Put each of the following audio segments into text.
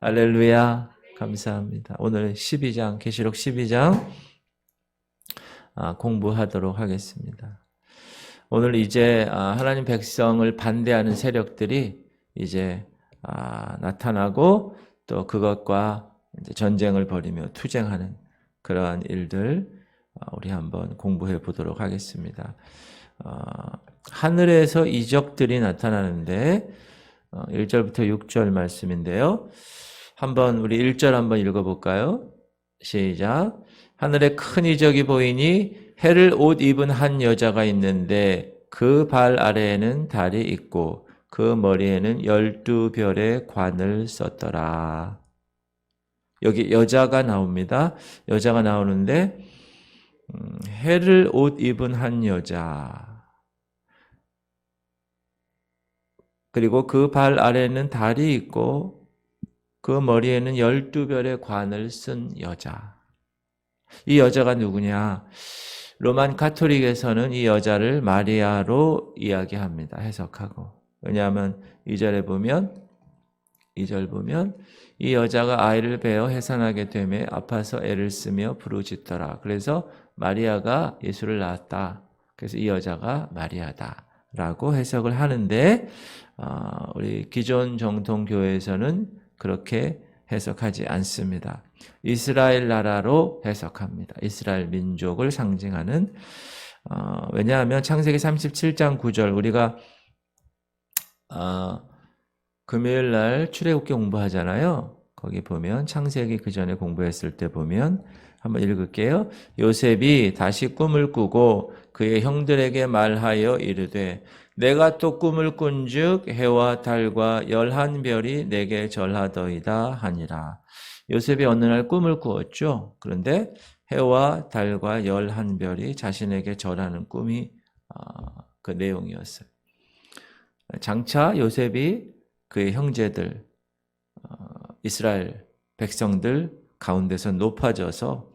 할렐루야. 감사합니다. 오늘 12장, 계시록 12장 공부하도록 하겠습니다. 오늘 이제 하나님 백성을 반대하는 세력들이 이제 나타나고 또 그것과 이제 전쟁을 벌이며 투쟁하는 그러한 일들 우리 한번 공부해 보도록 하겠습니다. 하늘에서 이적들이 나타나는데 1절부터 6절 말씀인데요. 한번 우리 1절 한번 읽어볼까요? 시작. 하늘에 큰 이적이 보이니 해를 옷 입은 한 여자가 있는데 그 발 아래에는 달이 있고 그 머리에는 12별의 관을 썼더라. 여기 여자가 나옵니다. 여자가 나오는데 해를 옷 입은 한 여자, 그리고 그 발 아래에는 달이 있고 그 머리에는 12별의 관을 쓴 여자. 이 여자가 누구냐? 로만 가톨릭에서는 이 여자를 마리아로 이야기합니다. 해석하고. 왜냐하면 2절 보면 이 여자가 아이를 베어 해산하게 되매 아파서 애를 쓰며 부르짖더라. 그래서 마리아가 예수를 낳았다. 그래서 이 여자가 마리아다라고 해석을 하는데 우리 기존 정통교회에서는 그렇게 해석하지 않습니다. 이스라엘 나라로 해석합니다. 이스라엘 민족을 상징하는 왜냐하면 창세기 37장 9절 우리가 금요일 날 출애굽기 공부하잖아요. 거기 보면 창세기 그 전에 공부했을 때 보면 한번 읽을게요. 요셉이 다시 꿈을 꾸고 그의 형들에게 말하여 이르되 내가 또 꿈을 꾼즉 해와 달과 11별이 내게 절하더이다 하니라. 요셉이 어느 날 꿈을 꾸었죠. 그런데 해와 달과 11별이 자신에게 절하는 꿈이 그 내용이었어요. 장차 요셉이 그의 형제들, 이스라엘 백성들 가운데서 높아져서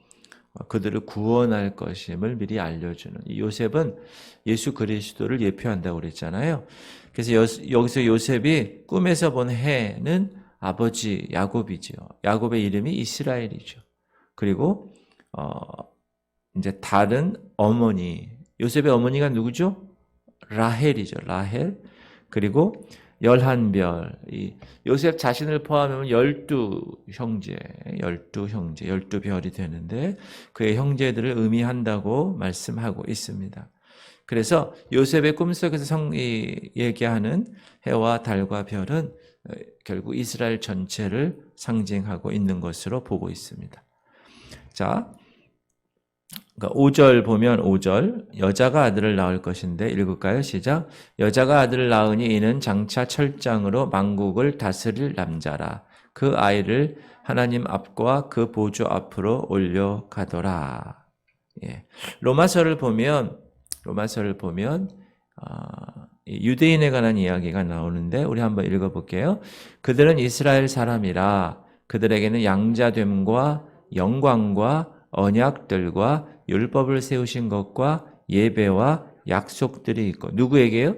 그들을 구원할 것임을 미리 알려주는 이 요셉은 예수 그리스도를 예표한다고 그랬잖아요. 그래서 여기서 요셉이 꿈에서 본 해는 아버지 야곱이죠. 야곱의 이름이 이스라엘이죠. 그리고 이제 다른 어머니, 요셉의 어머니가 누구죠? 라헬이죠. 라헬. 그리고 11별, 요셉 자신을 포함하면 12형제, 12별이 되는데 그의 형제들을 의미한다고 말씀하고 있습니다. 그래서 요셉의 꿈속에서 얘기하는 해와 달과 별은 결국 이스라엘 전체를 상징하고 있는 것으로 보고 있습니다. 자, 5절 보면 5절 여자가 아들을 낳을 것인데 읽을까요? 시작. 여자가 아들을 낳으니 이는 장차 철장으로 만국을 다스릴 남자라. 그 아이를 하나님 앞과 그 보좌 앞으로 올려가더라. 예. 로마서를 보면 유대인에 관한 이야기가 나오는데 우리 한번 읽어볼게요. 그들은 이스라엘 사람이라 그들에게는 양자됨과 영광과 언약들과 율법을 세우신 것과 예배와 약속들이 있고 누구에게요?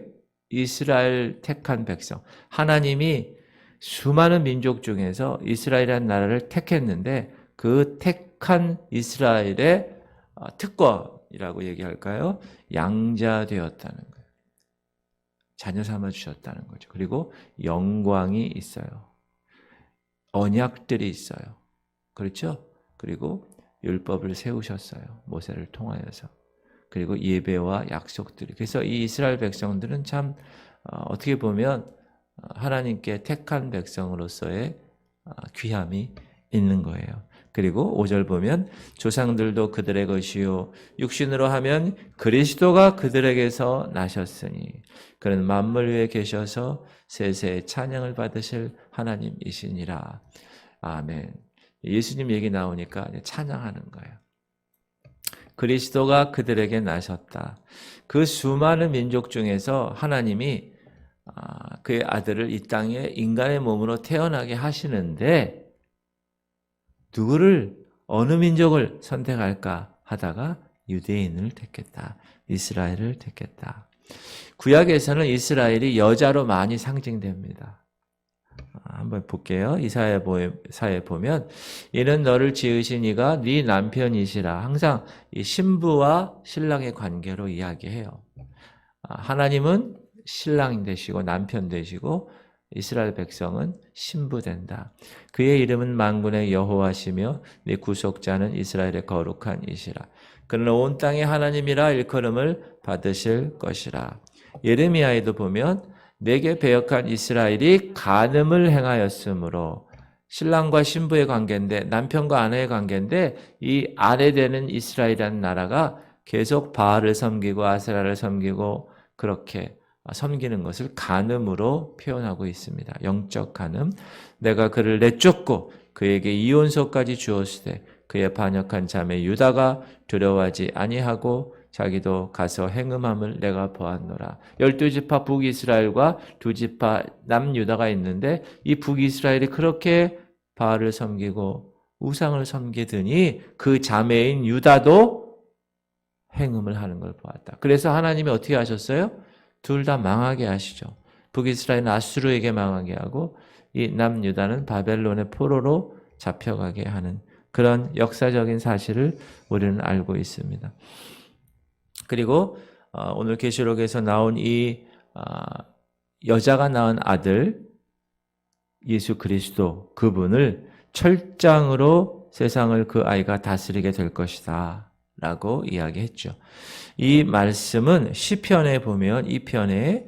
이스라엘 택한 백성. 하나님이 수많은 민족 중에서 이스라엘이라는 나라를 택했는데 그 택한 이스라엘의 특권이라고 얘기할까요? 양자되었다는 거예요. 자녀 삼아 주셨다는 거죠. 그리고 영광이 있어요. 언약들이 있어요. 그렇죠? 그리고 율법을 세우셨어요. 모세를 통하여서. 그리고 예배와 약속들이. 그래서 이 이스라엘 백성들은 참 어떻게 보면 하나님께 택한 백성으로서의 귀함이 있는 거예요. 그리고 5절 보면 조상들도 그들의 것이요 육신으로 하면 그리스도가 그들에게서 나셨으니 그는 만물 위에 계셔서 세세의 찬양을 받으실 하나님이시니라. 아멘. 예수님 얘기 나오니까 찬양하는 거예요. 그리스도가 그들에게 나셨다. 그 수많은 민족 중에서 하나님이 그의 아들을 이 땅에 인간의 몸으로 태어나게 하시는데 누구를 어느 민족을 선택할까 하다가 유대인을 택했다. 이스라엘을 택했다. 구약에서는 이스라엘이 여자로 많이 상징됩니다. 한번 볼게요. 이사야에 보면 이는 너를 지으신 이가 네 남편이시라. 항상 이 신부와 신랑의 관계로 이야기해요. 하나님은 신랑 되시고 남편 되시고 이스라엘 백성은 신부 된다. 그의 이름은 만군의 여호와시며 네 구속자는 이스라엘의 거룩한 이시라. 그는 온 땅의 하나님이라 일컬음을 받으실 것이라. 예레미야에도 보면 내게 배역한 이스라엘이 간음을 행하였으므로 신랑과 신부의 관계인데 남편과 아내의 관계인데 이 아내 되는 이스라엘이라는 나라가 계속 바알을 섬기고 아세라를 섬기고 그렇게 섬기는 것을 간음으로 표현하고 있습니다. 영적 간음. 내가 그를 내쫓고 그에게 이혼서까지 주었으되 그의 반역한 자매 유다가 두려워하지 아니하고 자기도 가서 행음함을 내가 보았노라. 12지파 북이스라엘과 2지파 남유다가 있는데 이 북이스라엘이 그렇게 바알을 섬기고 우상을 섬기더니 그 자매인 유다도 행음을 하는 걸 보았다. 그래서 하나님이 어떻게 하셨어요? 둘 다 망하게 하시죠. 북이스라엘은 아수르에게 망하게 하고 이 남유다는 바벨론의 포로로 잡혀가게 하는 그런 역사적인 사실을 우리는 알고 있습니다. 그리고 오늘 계시록에서 나온 이 여자가 낳은 아들 예수 그리스도 그분을 철장으로 세상을 그 아이가 다스리게 될 것이다 라고 이야기했죠. 이 말씀은 시편에 보면 이 편에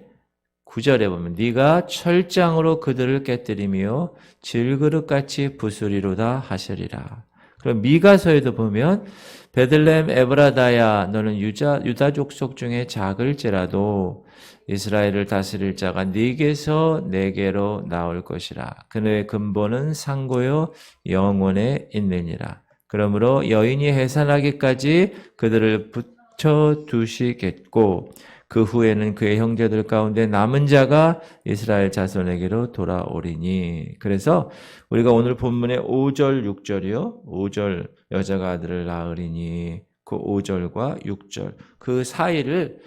9절에 보면 네가 철장으로 그들을 깨뜨리며 질그릇같이 부수리로다 하시리라. 그럼 미가서에도 보면 베들레헴 에브라다야 너는 유다 족속 중에 작을지라도 이스라엘을 다스릴 자가 네게서 내게로 나올 것이라. 그의 근본은 상고요 영원에 있느니라. 그러므로 여인이 해산하기까지 그들을 붙여두시겠고 그 후에는 그의 형제들 가운데 남은 자가 이스라엘 자손에게로 돌아오리니. 그래서 우리가 오늘 본문의 5절, 6절이요. 5절 여자가 아들을 낳으리니 그 5절과 6절 그 사이를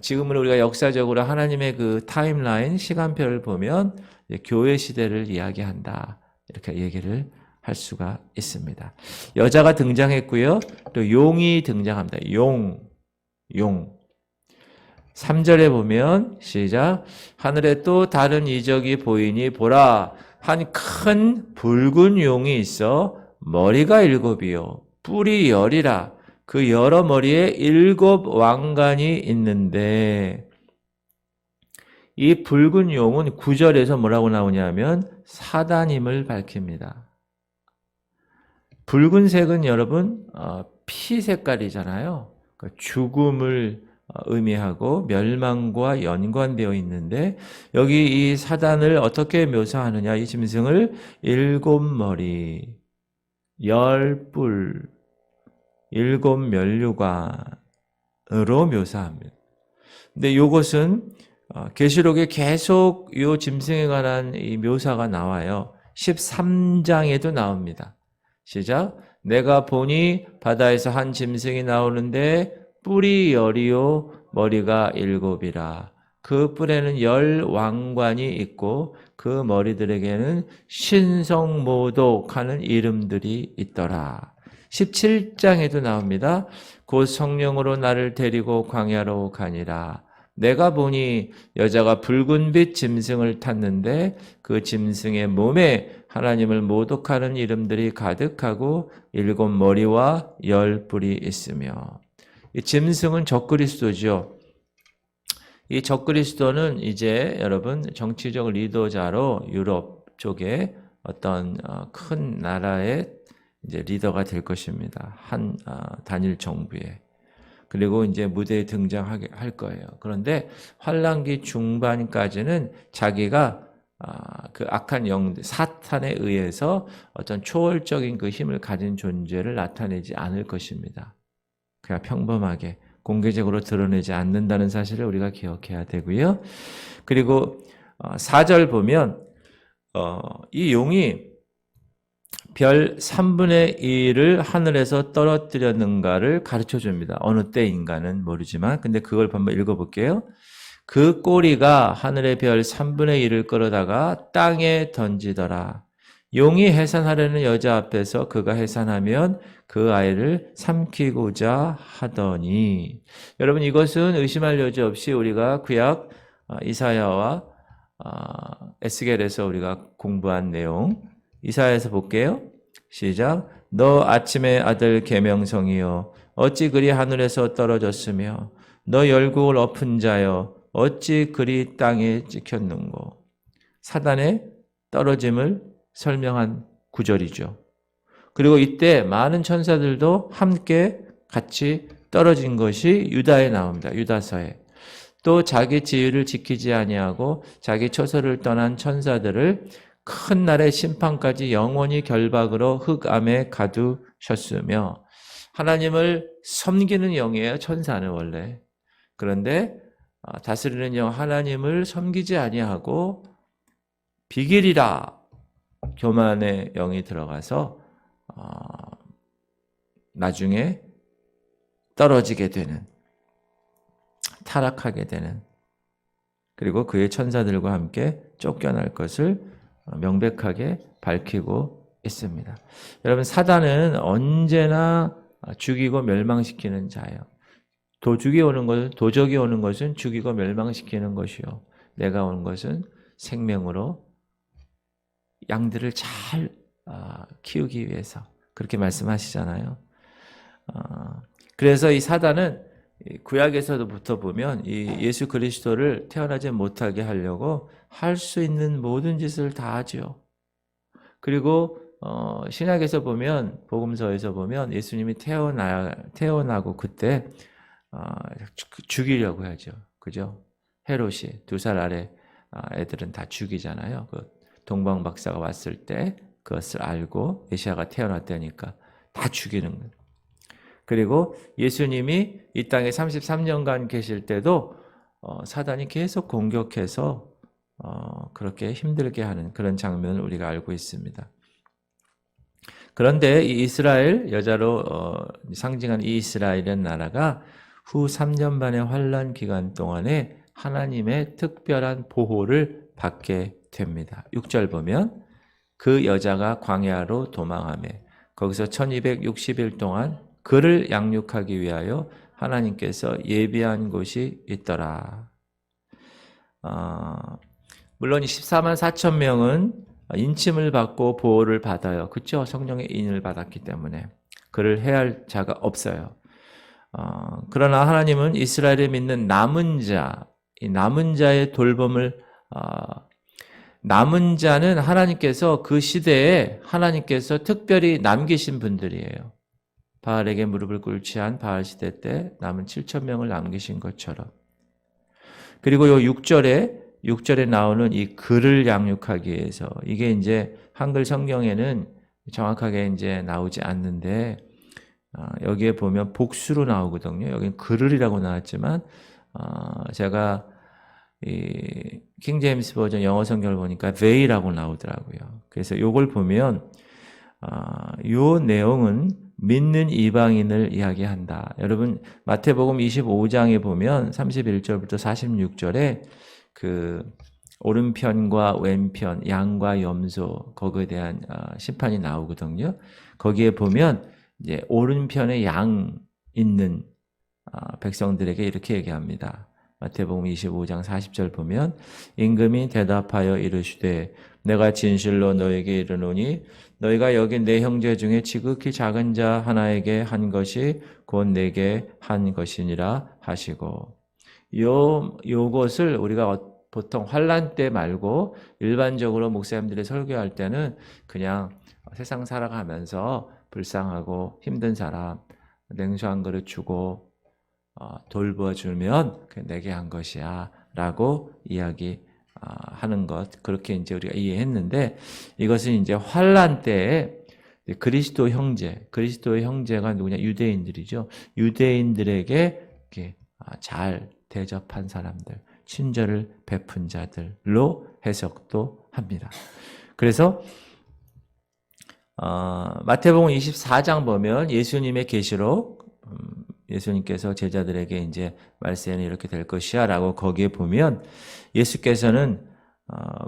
지금은 우리가 역사적으로 하나님의 그 타임라인 시간표를 보면 교회 시대를 이야기한다. 이렇게 얘기를 할 수가 있습니다. 여자가 등장했고요. 또 용이 등장합니다. 용. 3절에 보면 시작 하늘에 또 다른 이적이 보이니 보라 한 큰 붉은 용이 있어 머리가 7이요 뿔이 10이라 그 여러 머리에 7 왕관이 있는데 이 붉은 용은 9절에서 뭐라고 나오냐면 사단임을 밝힙니다. 붉은색은 여러분 피 색깔이잖아요. 죽음을 의미하고 멸망과 연관되어 있는데 여기 이 사단을 어떻게 묘사하느냐 이 짐승을 7머리 10뿔 7 면류관으로 묘사합니다. 근데 이것은 계시록에 계속 이 짐승에 관한 이 묘사가 나와요. 13장에도 나옵니다. 시작 내가 보니 바다에서 한 짐승이 나오는데 뿔이 10이요 머리가 7이라. 그 뿔에는 10 왕관이 있고 그 머리들에게는 신성모독하는 이름들이 있더라. 17장에도 나옵니다. 곧 성령으로 나를 데리고 광야로 가니라. 내가 보니 여자가 붉은빛 짐승을 탔는데 그 짐승의 몸에 하나님을 모독하는 이름들이 가득하고 7 머리와 10 뿔이 있으며 이 짐승은 적그리스도죠. 이 적그리스도는 이제 여러분 정치적 리더자로 유럽 쪽에 어떤 큰 나라의 이제 리더가 될 것입니다. 한 단일 정부에. 그리고 이제 무대에 등장하게 할 거예요. 그런데 환란기 중반까지는 자기가 그 악한 영들 사탄에 의해서 어떤 초월적인 그 힘을 가진 존재를 나타내지 않을 것입니다. 그냥 평범하게 공개적으로 드러내지 않는다는 사실을 우리가 기억해야 되고요. 그리고 4절 보면 이 용이 별 3분의 1을 하늘에서 떨어뜨렸는가를 가르쳐 줍니다. 어느 때인가는 모르지만 근데 그걸 한번 읽어볼게요. 그 꼬리가 하늘의 별 3분의 1을 끌어다가 땅에 던지더라. 용이 해산하려는 여자 앞에서 그가 해산하면 그 아이를 삼키고자 하더니. 여러분, 이것은 의심할 여지 없이 우리가 구약 이사야와 에스겔에서 우리가 공부한 내용, 이사야에서 볼게요. 시작. 너 아침의 아들 계명성이여 어찌 그리 하늘에서 떨어졌으며 너 열국을 엎은 자여 어찌 그리 땅에 찍혔는고. 사단의 떨어짐을 설명한 구절이죠. 그리고 이때 많은 천사들도 함께 같이 떨어진 것이 유다에 나옵니다. 유다서에. 또 자기 지위를 지키지 아니하고 자기 처소를 떠난 천사들을 큰 날의 심판까지 영원히 결박으로 흑암에 가두셨으며. 하나님을 섬기는 영이에요, 천사는 원래. 그런데 다스리는 영 하나님을 섬기지 아니하고 비길이라 교만의 영이 들어가서 나중에 떨어지게 되는, 타락하게 되는, 그리고 그의 천사들과 함께 쫓겨날 것을 명백하게 밝히고 있습니다. 여러분, 사단은 언제나 죽이고 멸망시키는 자예요. 도적이 오는 것은 죽이고 멸망시키는 것이요. 내가 온 것은 생명으로 양들을 잘 키우기 위해서, 그렇게 말씀하시잖아요. 그래서 이 사단은 구약에서부터 보면 이 예수 그리스도를 태어나지 못하게 하려고 할 수 있는 모든 짓을 다 하죠. 그리고 신약에서 보면, 복음서에서 보면 예수님이 태어나고 그때 죽이려고 하죠. 그죠? 헤롯이 2살 아래 애들은 다 죽이잖아요. 그 동방 박사가 왔을 때 그것을 알고 메시아가 태어났다니까 다 죽이는 거예요. 그리고 예수님이 이 땅에 33년간 계실 때도 사단이 계속 공격해서 그렇게 힘들게 하는 그런 장면을 우리가 알고 있습니다. 그런데 이 이스라엘, 여자로 상징한 이 이스라엘의 나라가 후 3년 반의 환란 기간 동안에 하나님의 특별한 보호를 받게 됩니다. 6절 보면 그 여자가 광야로 도망하며 거기서 1260일 동안 그를 양육하기 위하여 하나님께서 예비한 곳이 있더라. 물론 14만 4천 명은 인침을 받고 보호를 받아요. 그렇죠? 성령의 인을 받았기 때문에 그를 해할 자가 없어요. 그러나 하나님은 이스라엘을 믿는 남은 자, 이 남은 자의 돌봄을, 남은 자는 하나님께서 그 시대에 하나님께서 특별히 남기신 분들이에요. 바알에게 무릎을 꿇지 한 바알 시대 때 남은 7천 명을 남기신 것처럼. 그리고 요 6절에 나오는 이 그를 양육하기 위해서, 이게 이제 한글 성경에는 정확하게 이제 나오지 않는데, 여기에 보면 복수로 나오거든요. 여기는 그를이라고 나왔지만, 제가 이 킹 제임스 버전 영어 성경을 보니까 they라고 나오더라고요. 그래서 요걸 보면, 요 내용은 믿는 이방인을 이야기한다. 여러분, 마태복음 25장에 보면 31절부터 46절에 그 오른편과 왼편, 양과 염소, 거기에 대한 심판이 나오거든요. 거기에 보면 이제 오른편에 양 있는 백성들에게 이렇게 얘기합니다. 마태복음 25장 40절 보면 임금이 대답하여 이르시되 내가 진실로 너에게 이르노니 너희가 여기 내 형제 중에 지극히 작은 자 하나에게 한 것이 곧 내게 한 것이니라 하시고, 요것을 우리가 보통 환란 때 말고 일반적으로 목사님들이 설교할 때는 그냥 세상 살아가면서 불쌍하고 힘든 사람 냉수 한 그릇 주고 돌보아주면 내게 한 것이야 라고 이야기하는 것, 그렇게 이제 우리가 이해했는데, 이것은 이제 환란 때에 그리스도의 형제가 누구냐? 유대인들이죠. 유대인들에게 이렇게 잘 대접한 사람들, 친절을 베푼 자들로 해석도 합니다. 그래서 마태복음 24장 보면 예수님의 계시록, 예수님께서 제자들에게 이제 말세는 이렇게 될 것이야 라고 거기에 보면 예수께서는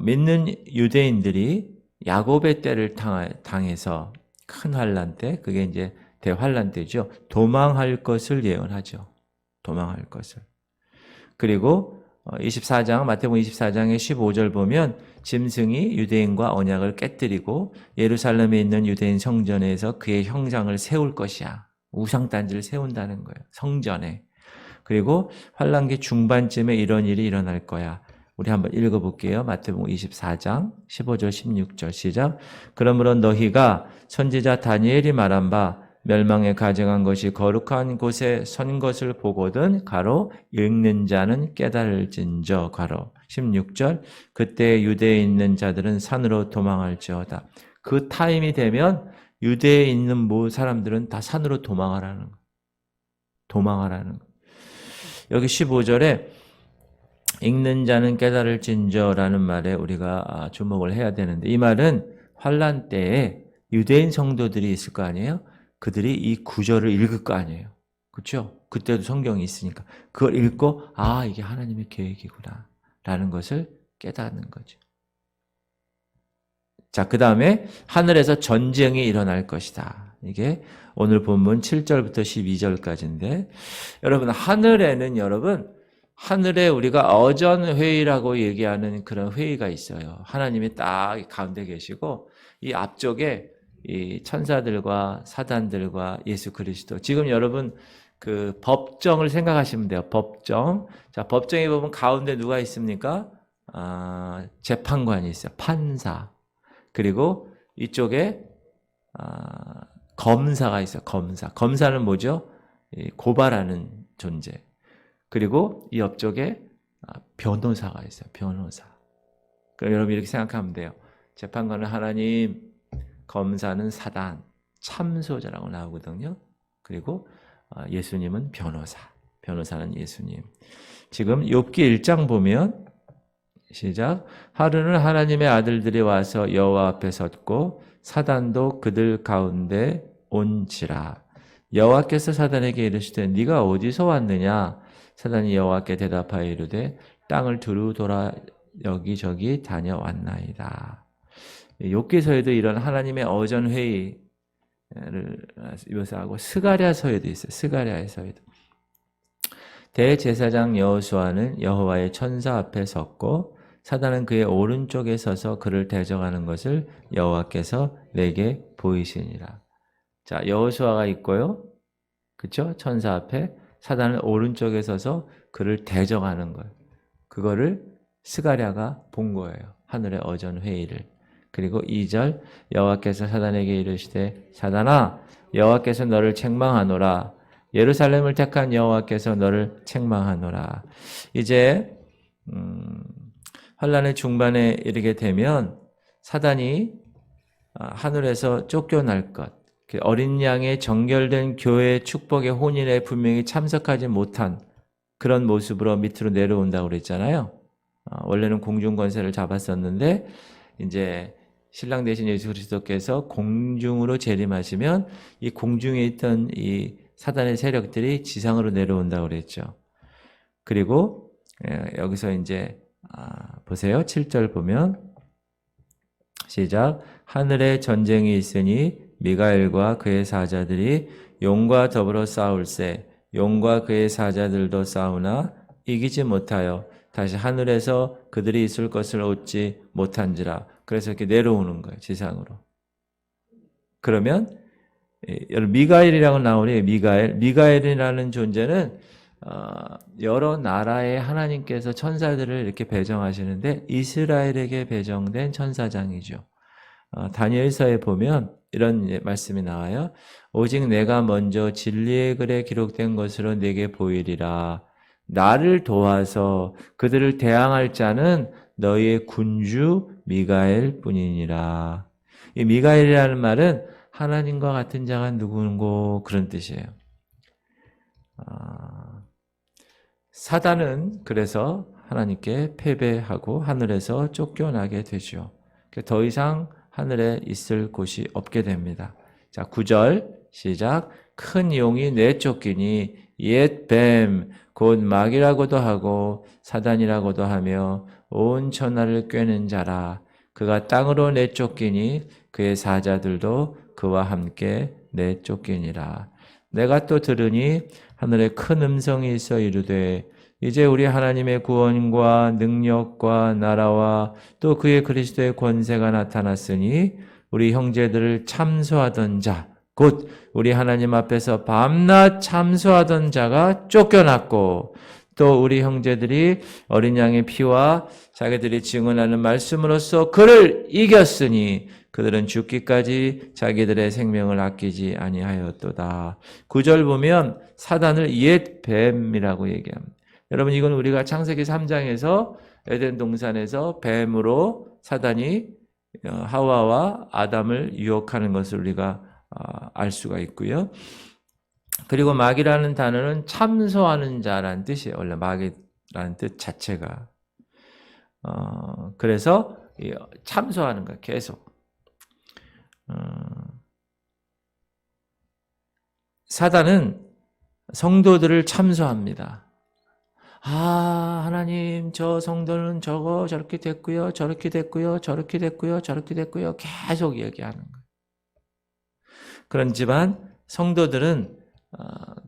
믿는 유대인들이 야곱의 때를 당해서 큰 환란 때, 그게 이제 대환란 때죠. 도망할 것을 예언하죠. 도망할 것을. 그리고 24장, 마태복음 24장의 15절 보면 짐승이 유대인과 언약을 깨뜨리고 예루살렘에 있는 유대인 성전에서 그의 형상을 세울 것이야. 우상단지를 세운다는 거예요. 성전에. 그리고 환란기 중반쯤에 이런 일이 일어날 거야. 우리 한번 읽어볼게요. 마태복음 24장 15절 16절 시작. 그러므로 너희가 선지자 다니엘이 말한 바 멸망에 가증한 것이 거룩한 곳에 선 것을 보거든 가로 읽는 자는 깨달을진저 가로 16절 그때 유대에 있는 자들은 산으로 도망할지어다. 그 타임이 되면 유대에 있는 모든 사람들은 다 산으로 도망하라는 거. 도망하라는 거. 여기 15절에 읽는 자는 깨달을진저라는 말에 우리가 주목을 해야 되는데, 이 말은 환란 때에 유대인 성도들이 있을 거 아니에요? 그들이 이 구절을 읽을 거 아니에요. 그렇죠? 그때도 성경이 있으니까 그걸 읽고 이게 하나님의 계획이구나 라는 것을 깨닫는 거죠. 자, 그 다음에 하늘에서 전쟁이 일어날 것이다. 이게 오늘 본문 7절부터 12절까지인데, 여러분 하늘에 우리가 어전회의라고 얘기하는 그런 회의가 있어요. 하나님이 딱 가운데 계시고 이 앞쪽에 이 천사들과 사단들과 예수 그리스도. 지금 여러분 그 법정을 생각하시면 돼요. 법정. 자, 법정에 보면 가운데 누가 있습니까? 재판관이 있어요. 판사. 그리고 이쪽에 검사가 있어요. 검사는 뭐죠? 고발하는 존재. 그리고 이 옆쪽에 변호사가 있어요. 변호사. 그럼 여러분 이렇게 생각하면 돼요. 재판관은 하나님, 검사는 사단, 참소자라고 나오거든요. 그리고 예수님은 변호사. 변호사는 예수님. 지금 욥기 1장 보면 시작. 하루는 하나님의 아들들이 와서 여호와 앞에 섰고 사단도 그들 가운데 온지라. 여호와께서 사단에게 이르시되 네가 어디서 왔느냐? 사단이 여호와께 대답하여 이르되 땅을 두루 돌아 여기저기 다녀왔나이다. 욥기서에도 이런 하나님의 어전회의를 묘사하고 스가랴서에도 있어요. 스가랴서에도. 대제사장 여호수아는 여호와의 천사 앞에 섰고 사단은 그의 오른쪽에 서서 그를 대적하는 것을 여호와께서 내게 보이시니라. 자, 여호수아가 있고요. 그렇죠? 천사 앞에 사단은 오른쪽에 서서 그를 대적하는 거예요. 그거를 스가랴가 본 거예요. 하늘의 어전 회의를. 그리고 2절 여호와께서 사단에게 이르시되 사단아 여호와께서 너를 책망하노라. 예루살렘을 택한 여호와께서 너를 책망하노라. 이제 환란의 중반에 이르게 되면 사단이 하늘에서 쫓겨날 것, 어린 양의 정결된 교회의 축복의 혼인에 분명히 참석하지 못한 그런 모습으로 밑으로 내려온다고 그랬잖아요. 원래는 공중 권세를 잡았었는데 이제 신랑 대신 예수 그리스도께서 공중으로 재림하시면 이 공중에 있던 이 사단의 세력들이 지상으로 내려온다고 그랬죠. 그리고 여기서 이제 보세요. 7절 보면 시작. 하늘에 전쟁이 있으니 미가엘과 그의 사자들이 용과 더불어 싸울세 용과 그의 사자들도 싸우나 이기지 못하여 다시 하늘에서 그들이 있을 것을 얻지 못한지라. 그래서 이렇게 내려오는 거예요. 지상으로. 그러면 미가엘이라고 나오니 미가엘이라는 존재는 여러 나라의 하나님께서 천사들을 이렇게 배정하시는데 이스라엘에게 배정된 천사장이죠. 다니엘서에 보면 이런 말씀이 나와요. 오직 내가 먼저 진리의 글에 기록된 것으로 내게 보이리라. 나를 도와서 그들을 대항할 자는 너희의 군주 미가엘 뿐이니라. 이 미가엘이라는 말은 하나님과 같은 자가 누구고 그런 뜻이에요. 사단은 그래서 하나님께 패배하고 하늘에서 쫓겨나게 되죠. 더 이상 하늘에 있을 곳이 없게 됩니다. 자, 9절 시작. 큰 용이 내쫓기니 옛 뱀, 곧 마귀라고도 하고 사단이라고도 하며 온 천하를 꿰는 자라. 그가 땅으로 내쫓기니 그의 사자들도 그와 함께 내쫓기니라. 내가 또 들으니 하늘에 큰 음성이 있어 이르되 이제 우리 하나님의 구원과 능력과 나라와 또 그의 그리스도의 권세가 나타났으니 우리 형제들을 참소하던 자, 곧 우리 하나님 앞에서 밤낮 참소하던 자가 쫓겨났고 또 우리 형제들이 어린 양의 피와 자기들이 증언하는 말씀으로써 그를 이겼으니 그들은 죽기까지 자기들의 생명을 아끼지 아니하였도다. 9절 보면 사단을 옛 뱀이라고 얘기합니다. 여러분 이건 우리가 창세기 3장에서 에덴 동산에서 뱀으로 사단이 하와와 아담을 유혹하는 것을 우리가 알 수가 있고요. 그리고 마귀라는 단어는 참소하는 자라는 뜻이에요. 원래 마귀라는 뜻 자체가. 그래서 참소하는 거예요. 계속. 사단은 성도들을 참소합니다. 하나님, 저 성도는 저렇게 됐고요, 저렇게 됐고요, 저렇게 됐고요, 저렇게 됐고요. 계속 얘기하는 거예요. 그렇지만 성도들은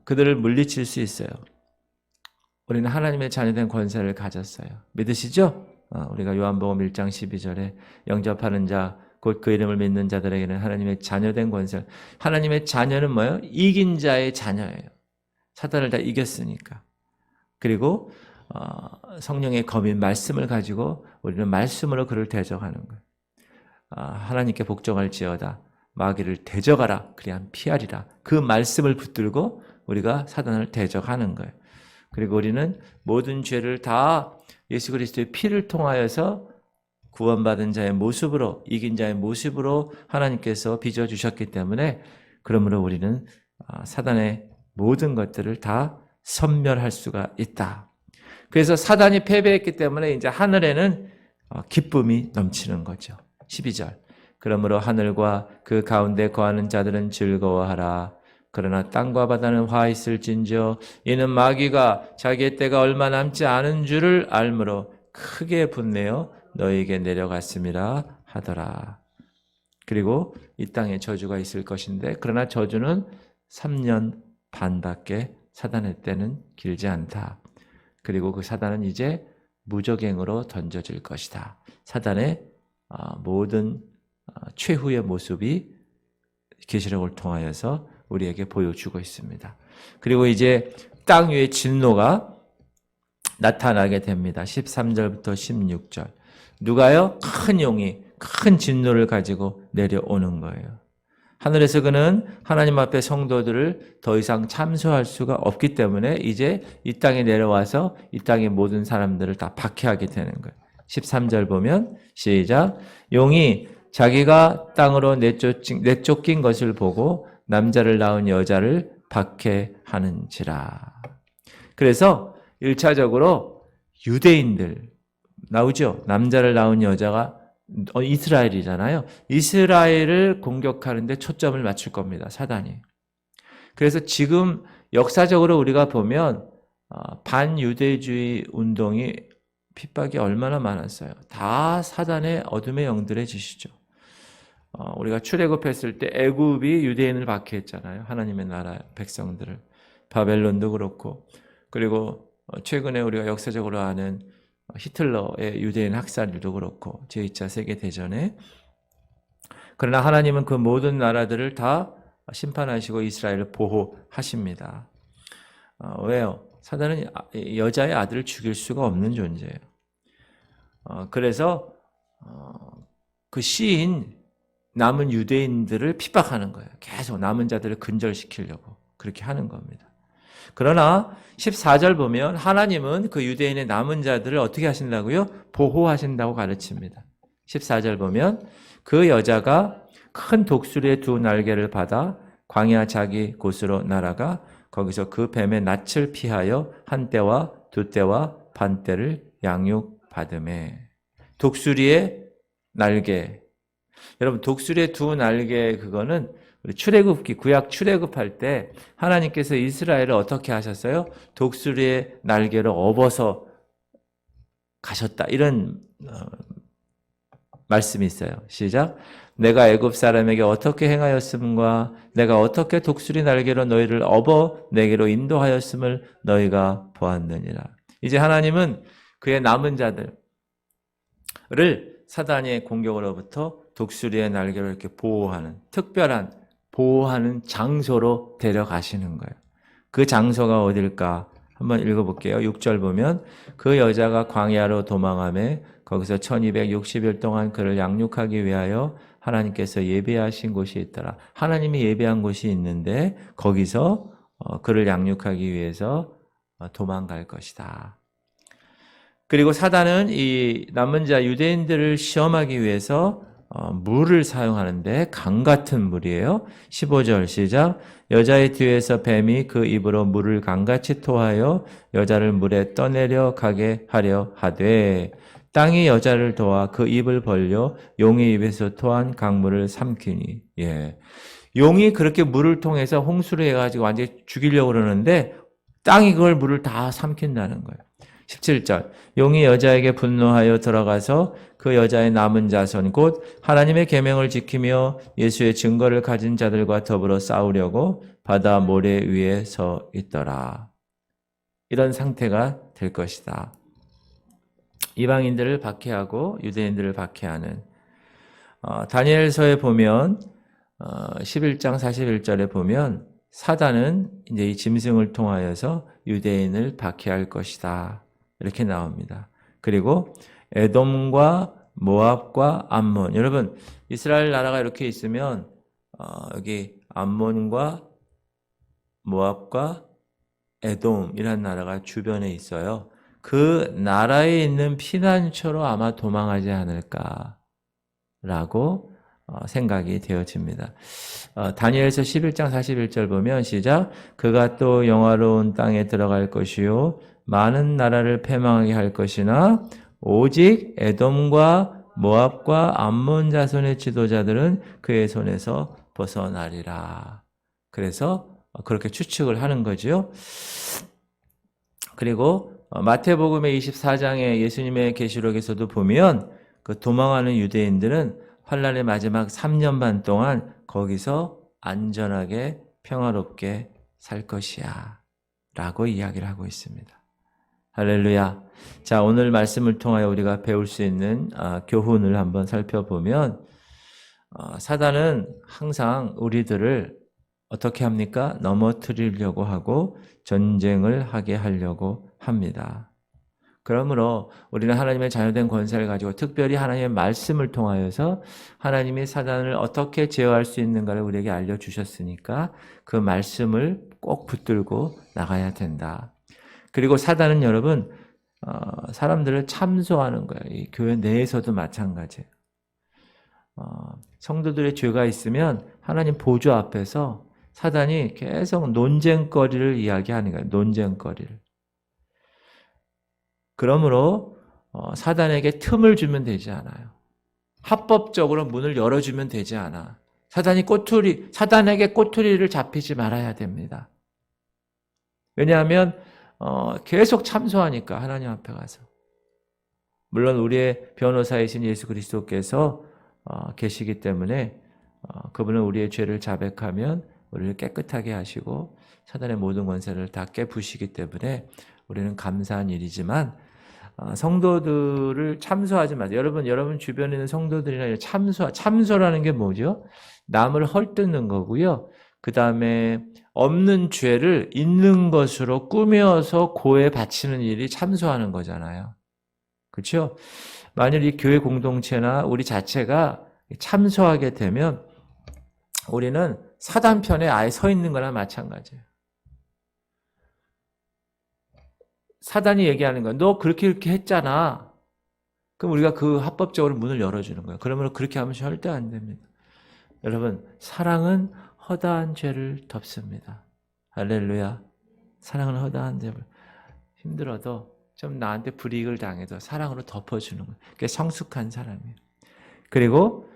그들을 물리칠 수 있어요. 우리는 하나님의 자녀된 권세를 가졌어요. 믿으시죠? 우리가 요한복음 1장 12절에 영접하는 자, 곧 그 이름을 믿는 자들에게는 하나님의 자녀된 권세. 하나님의 자녀는 뭐예요? 이긴 자의 자녀예요. 사단을 다 이겼으니까. 그리고 성령의 검인 말씀을 가지고 우리는 말씀으로 그를 대적하는 거예요. 하나님께 복종할지어다. 마귀를 대적하라. 그리하면 피하리라. 그 말씀을 붙들고 우리가 사단을 대적하는 거예요. 그리고 우리는 모든 죄를 다 예수 그리스도의 피를 통하여서 구원받은 자의 모습으로, 이긴 자의 모습으로 하나님께서 빚어주셨기 때문에 그러므로 우리는 사단의 모든 것들을 다 섬멸할 수가 있다. 그래서 사단이 패배했기 때문에 이제 하늘에는 기쁨이 넘치는 거죠. 12절. 그러므로 하늘과 그 가운데 거하는 자들은 즐거워하라. 그러나 땅과 바다는 화 있을진저 이는 마귀가 자기의 때가 얼마 남지 않은 줄을 알므로 크게 분내어 너희에게 내려갔음이라 하더라. 그리고 이 땅에 저주가 있을 것인데 그러나 저주는 3년 반밖에 사단의 때는 길지 않다. 그리고 그 사단은 이제 무적행으로 던져질 것이다. 사단의 모든 최후의 모습이 계시록을 통하여서 우리에게 보여주고 있습니다. 그리고 이제 땅 위에 진노가 나타나게 됩니다. 13절부터 16절. 누가요? 큰 용이 큰 진노를 가지고 내려오는 거예요. 하늘에서 그는 하나님 앞에 성도들을 더 이상 참소할 수가 없기 때문에 이제 이 땅에 내려와서 이 땅의 모든 사람들을 다 박해하게 되는 거예요. 13절 보면 시작. 용이 자기가 땅으로 내쫓긴 것을 보고 남자를 낳은 여자를 박해하는지라. 그래서 1차적으로 유대인들 나오죠. 남자를 낳은 여자가 이스라엘이잖아요. 이스라엘을 공격하는데 초점을 맞출 겁니다. 사단이. 그래서 지금 역사적으로 우리가 보면 반유대주의 운동이 핍박이 얼마나 많았어요. 다 사단의 어둠의 영들의 짓이죠. 우리가 출애굽했을 때 애굽이 유대인을 박해했잖아요. 하나님의 나라 백성들을. 바벨론도 그렇고 그리고 최근에 우리가 역사적으로 아는 히틀러의 유대인 학살도 그렇고 제2차 세계대전에. 그러나 하나님은 그 모든 나라들을 다 심판하시고 이스라엘을 보호하십니다. 왜요? 사단은 여자의 아들을 죽일 수가 없는 존재예요. 그래서 그 시인 남은 유대인들을 핍박하는 거예요. 계속 남은 자들을 근절시키려고 그렇게 하는 겁니다. 그러나 14절 보면 하나님은 그 유대인의 남은 자들을 어떻게 하신다고요? 보호하신다고 가르칩니다. 14절 보면 그 여자가 큰 독수리의 두 날개를 받아 광야 자기 곳으로 날아가 거기서 그 뱀의 낯을 피하여 한 때와 두 때와 반 때를 양육받으매. 독수리의 날개. 여러분 독수리의 두 날개 그거는 우리 출애굽기 구약 출애굽할 때 하나님께서 이스라엘을 어떻게 하셨어요? 독수리의 날개로 업어서 가셨다. 이런 말씀이 있어요. 시작. 내가 애굽 사람에게 어떻게 행하였음과 내가 어떻게 독수리 날개로 너희를 업어 내게로 인도하였음을 너희가 보았느니라. 이제 하나님은 그의 남은 자들을 사단의 공격으로부터 독수리의 날개로 이렇게 보호하는 특별한 보호하는 장소로 데려가시는 거예요. 그 장소가 어딜까? 한번 읽어볼게요. 6절 보면 그 여자가 광야로 도망하며 거기서 1260일 동안 그를 양육하기 위하여 하나님께서 예비하신 곳이 있더라. 하나님이 예비한 곳이 있는데 거기서 그를 양육하기 위해서 도망갈 것이다. 그리고 사단은 이 남은 자 유대인들을 시험하기 위해서 물을 사용하는데 강 같은 물이에요. 15절 시작. 여자의 뒤에서 뱀이 그 입으로 물을 강같이 토하여 여자를 물에 떠내려 가게 하려 하되 땅이 여자를 도와 그 입을 벌려 용의 입에서 토한 강물을 삼키니. 예. 용이 그렇게 물을 통해서 홍수를 해가지고 완전히 죽이려고 그러는데 땅이 그걸 물을 다 삼킨다는 거예요. 17절 용이 여자에게 분노하여 들어가서 그 여자의 남은 자손 곧 하나님의 계명을 지키며 예수의 증거를 가진 자들과 더불어 싸우려고 바다 모래 위에 서 있더라. 이런 상태가 될 것이다. 이방인들을 박해하고 유대인들을 박해하는 다니엘서에 보면 11장 41절에 보면 사단은 이제 이 짐승을 통하여서 유대인을 박해할 것이다. 이렇게 나옵니다. 그리고 에돔과 모압과 암몬. 여러분, 이스라엘 나라가 이렇게 있으면 여기 암몬과 모압과 에돔이라는 나라가 주변에 있어요. 그 나라에 있는 피난처로 아마 도망하지 않을까라고 생각이 되어집니다. 다니엘서 11장 41절 보면 시작. 그가 또 영화로운 땅에 들어갈 것이요 많은 나라를 패망하게 할 것이나 오직 에돔과 모압과 암몬 자손의 지도자들은 그의 손에서 벗어나리라. 그래서 그렇게 추측을 하는 거죠. 그리고 마태복음의 24장의 예수님의 계시록에서도 보면 그 도망하는 유대인들은 환란의 마지막 3년 반 동안 거기서 안전하게 평화롭게 살 것이야 라고 이야기를 하고 있습니다. 할렐루야. 자, 오늘 말씀을 통하여 우리가 배울 수 있는 교훈을 한번 살펴보면 사단은 항상 우리들을 어떻게 합니까? 넘어뜨리려고 하고 전쟁을 하게 하려고 합니다. 그러므로 우리는 하나님의 자녀된 권세를 가지고 특별히 하나님의 말씀을 통하여서 하나님이 사단을 어떻게 제어할 수 있는가를 우리에게 알려주셨으니까 그 말씀을 꼭 붙들고 나가야 된다. 그리고 사단은 여러분 사람들을 참소하는 거예요. 이 교회 내에서도 마찬가지예요. 성도들의 죄가 있으면 하나님 보좌 앞에서 사단이 계속 논쟁거리를 이야기하는 거예요. 논쟁거리를. 그러므로 사단에게 틈을 주면 되지 않아요. 합법적으로 문을 열어주면 되지 않아. 사단에게 꼬투리를 잡히지 말아야 됩니다. 왜냐하면 계속 참소하니까 하나님 앞에 가서. 물론 우리의 변호사이신 예수 그리스도께서 계시기 때문에 그분은 우리의 죄를 자백하면 우리를 깨끗하게 하시고 사단의 모든 권세를 다 깨부시기 때문에 우리는 감사한 일이지만 성도들을 참소하지 마세요. 여러분 주변에 있는 성도들이나 참소라는 게 뭐죠? 남을 헐뜯는 거고요. 그 다음에 없는 죄를 있는 것으로 꾸며서 고에 바치는 일이 참소하는 거잖아요. 그렇죠? 만일 이 교회 공동체나 우리 자체가 참소하게 되면 우리는 사단 편에 아예 서 있는 거나 마찬가지예요. 사단이 얘기하는 거야. 너 그렇게 했잖아. 그럼 우리가 그 합법적으로 문을 열어주는 거예요. 그러면 그렇게 하면 절대 안 됩니다. 여러분, 사랑은 허다한 죄를 덮습니다. 할렐루야. 사랑은 허다한 죄를 힘들어도 좀 나한테 불이익을 당해도 사랑으로 덮어주는 거예요. 그게 성숙한 사람이에요. 그리고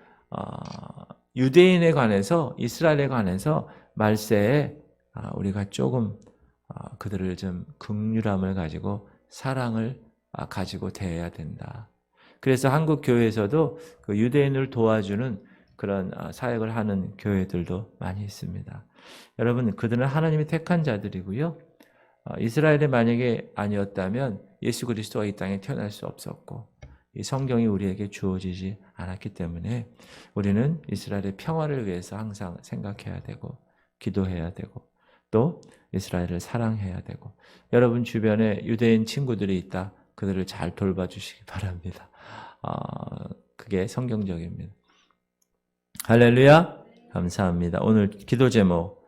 유대인에 관해서, 이스라엘에 관해서 말세에 우리가 조금 그들을 좀 긍휼함을 가지고 사랑을 가지고 대해야 된다. 그래서 한국 교회에서도 그 유대인을 도와주는 그런 사역을 하는 교회들도 많이 있습니다. 여러분, 그들은 하나님이 택한 자들이고요. 이스라엘이 만약에 아니었다면 예수 그리스도가 이 땅에 태어날 수 없었고 이 성경이 우리에게 주어지지 않았기 때문에 우리는 이스라엘의 평화를 위해서 항상 생각해야 되고 기도해야 되고 또 이스라엘을 사랑해야 되고 여러분 주변에 유대인 친구들이 있다. 그들을 잘 돌봐주시기 바랍니다. 그게 성경적입니다. 할렐루야. 감사합니다. 오늘 기도 제목